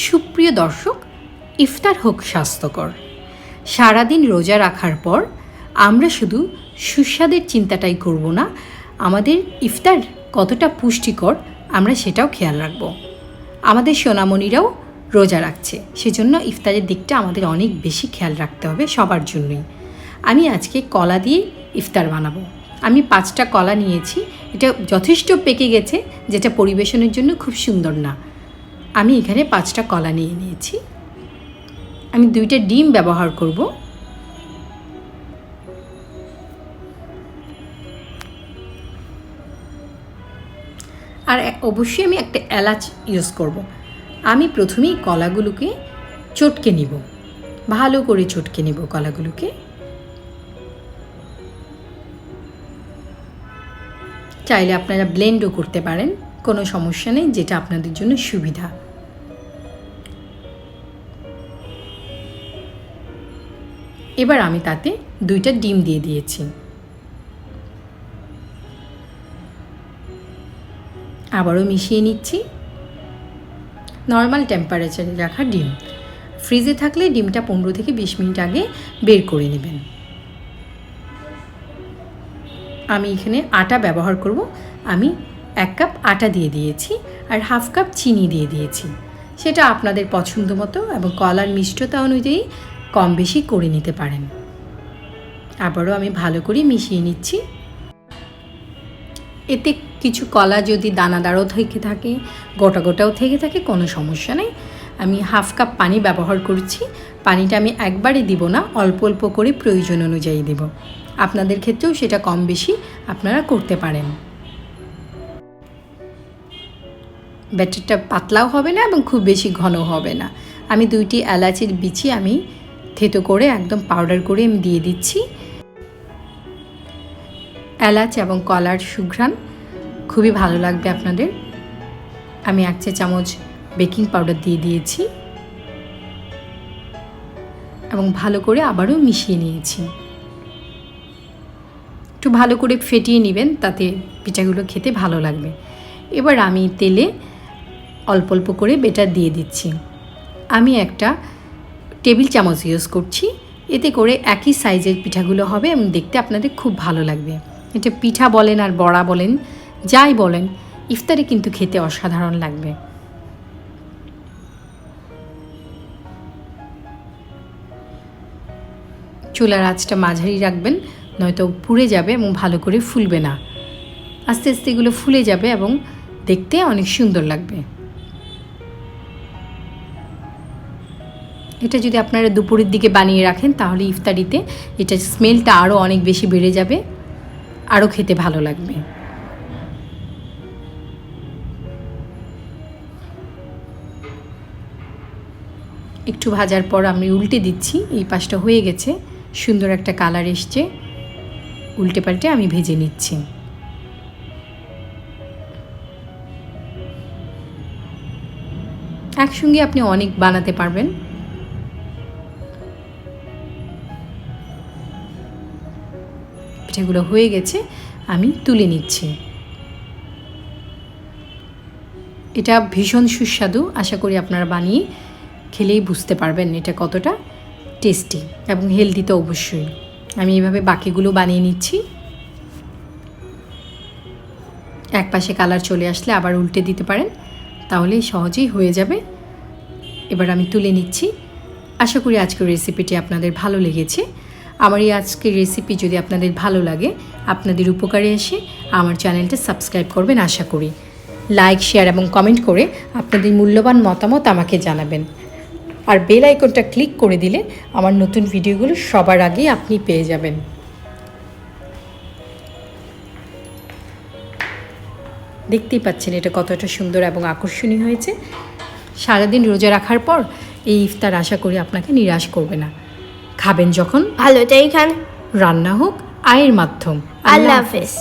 সুপ্রিয় দর্শক, ইফতার হোক স্বাস্থ্যকর। সারাদিন রোজা রাখার পর আমরা শুধু সুস্বাদের চিন্তাটাই করব না, আমাদের ইফতার কতটা পুষ্টিকর আমরা সেটাও খেয়াল রাখব। আমাদের সোনামণিরাও রোজা রাখছে, সেজন্য ইফতারের দিকটা আমাদের অনেক বেশি খেয়াল রাখতে হবে সবার জন্যই। আমি আজকে কলা দিয়ে ইফতার বানাবো। আমি 5টা কলা নিয়েছি। এটা যথেষ্ট পেকে গেছে, যেটা পরিবেশনের জন্য খুব সুন্দর না। আমি এখানে 5টা কলা নিয়ে নিয়েছি। আমি 2টা ডিম ব্যবহার করব। আর অবশ্যই আমি একটা এলাচ ইউজ করব। আমি প্রথমেই কলাগুলোকে চটকে নিব, ভালো করে চটকে নিব কলাগুলোকে। চাইলে আপনারা ব্লেন্ডও করতে পারেন, কোনো সমস্যা নেই, যেটা আপনাদের জন্য সুবিধা। এবার আমি তাতে 2টা ডিম দিয়ে দিয়েছি। আবারও মিশিয়ে নিচ্ছি। নর্মাল টেম্পারেচারে রাখা ডিম। ফ্রিজে থাকলে ডিমটা 15 থেকে 20 মিনিট আগে বের করে নেবেন। আমি এখানে আটা ব্যবহার করব। আমি 1 কাপ আটা দিয়ে দিয়েছি আর 1/2 কাপ চিনি দিয়ে দিয়েছি। সেটা আপনাদের পছন্দ মতো এবং কলার মিষ্টতা অনুযায়ী কম বেশি করে নিতে পারেন। আবারও আমি ভালো করে মিশিয়ে নিচ্ছি। এতে কিছু কলা যদি দানাদারও থেকে থাকে, গোটা গোটাও থেকে থাকে, কোনো সমস্যা নেই। আমি 1/2 কাপ পানি ব্যবহার করছি। পানিটা আমি একবারে দিব না, অল্প অল্প করে প্রয়োজন অনুযায়ী দেব। আপনাদের ক্ষেত্রেও সেটা কম বেশি আপনারা করতে পারেন। ব্যাটারটা পাতলাও হবে না এবং খুব বেশি ঘনও হবে না। আমি 2টি এলাচের বিচি আমি থেতো করে একদম পাউডার করে আমি দিয়ে দিচ্ছি। এলাচ এবং কলার সুঘ্রাণ খুবই ভালো লাগবে আপনাদের। আমি 1 চা চামচ বেকিং পাউডার দিয়ে দিয়েছি এবং ভালো করে আবারও মিশিয়ে নিয়েছি। একটু ভালো করে ফেটিয়ে নেবেন, তাতে পিঠাগুলো খেতে ভালো লাগবে। এবার আমি তেলে অল্প অল্প করে বেটার দিয়ে দিচ্ছি। আমি একটা টেবিল চামচ ইউজ করছি। এতে করে একই সাইজের পিঠাগুলো হবে এবং দেখতে আপনাদের খুব ভালো লাগবে। এটা পিঠা বলেন আর বড়া বলেন, যাই বলেন, ইফতারে কিন্তু খেতে অসাধারণ লাগবে। চুলার আঁচটা মাঝারি রাখবেন, নয়তো পুড়ে যাবে এবং ভালো করে ফুলবে না। আস্তে আস্তে এগুলো ফুলে যাবে এবং দেখতে অনেক সুন্দর লাগবে। এটা যদি আপনারা দুপুরের দিকে বানিয়ে রাখেন, তাহলে ইফতারিতে এটা স্মেলটা আরও অনেক বেশি বেড়ে যাবে, আরও খেতে ভালো লাগবে। একটু ভাজার পর আমি উল্টে দিচ্ছি। এই পাশটা হয়ে গেছে, সুন্দর একটা কালার এসছে। উল্টে পাল্টে আমি ভেজে নিচ্ছি। একসঙ্গে আপনি অনেক বানাতে পারবেন। পিঠাগুলো হয়ে গেছে, আমি তুলে নিচ্ছি। এটা ভীষণ সুস্বাদু। আশা করি আপনারা বানিয়ে খেলেই বুঝতে পারবেন এটা কতটা টেস্টি এবং হেলদি তো অবশ্যই। আমি এইভাবে বাকিগুলো বানিয়ে নিচ্ছি। এক পাশে কালার চলে আসলে আবার উল্টে দিতে পারেন, তাহলে সহজেই হয়ে যাবে। এবার আমি তুলে নিচ্ছি। আশা করি আজকের রেসিপিটি আপনাদের ভালো লেগেছে। আমার এই আজকের রেসিপি যদি আপনাদের ভালো লাগে, আপনাদের উপকারে এসে আমার চ্যানেলটা সাবস্ক্রাইব করবেন আশা করি। লাইক, শেয়ার এবং কমেন্ট করে আপনাদের মূল্যবান মতামত আমাকে জানাবেন। আর বেল আইকনটা ক্লিক করে দিলে আমার নতুন ভিডিওগুলো সবার আগে আপনি পেয়ে যাবেন। দেখতেই পাচ্ছেন এটা কতটা সুন্দর এবং আকর্ষণীয় হয়েছে। সারাদিন রোজা রাখার পর এই ইফতার আশা করি আপনাকে নিরাশ করবে না। খাবেন যখন ভালোটাই খান, রান্না হোক আয়ের মাধ্যম। আল্লাহ হাফেজ।